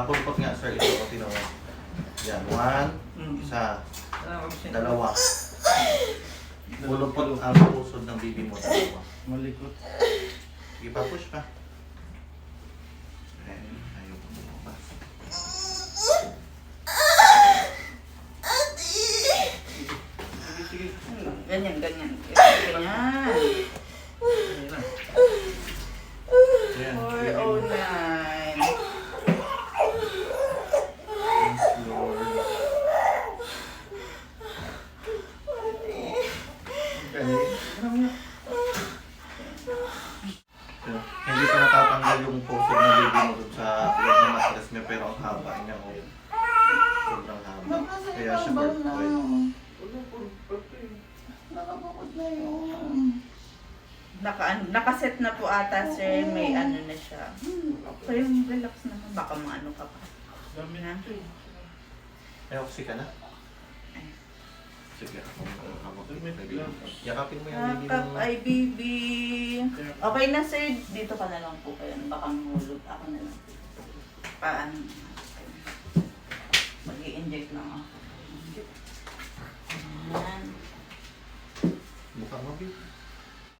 Pulpot nga sir, ito ko tinawa. Yan, one, isa, dalawa. Pulpot ang pusod ng bibi mo, dalawa. Malikot. Sige pa, push pa. Ayan, ayaw ko bumabas. Sige. Ganyan, ganyan. Ganyan. Ayan na. Ayan, 409. Yes, Lord. Okay. Hindi pa natatanggal yung pusod ng baby mo dun sa loob ng mattress niya, pero ang haba niya, oh. Sobrang haba. Kaya siya birthday. Nakabukod na yun. Nakaset na po ata sir, may ano na siya. Okay, relax naman. Baka maano ka pa. Dami na ito eh. Ay, oxy ka na? Sige, ako yakapin mo yung baby Yakap mo. ay baby. Okay na sir, dito ka na lang po kayo. Baka mahulog ako na lang. Paano? Mag-i-inject lang ako. Ayan. Mukha mo, baby.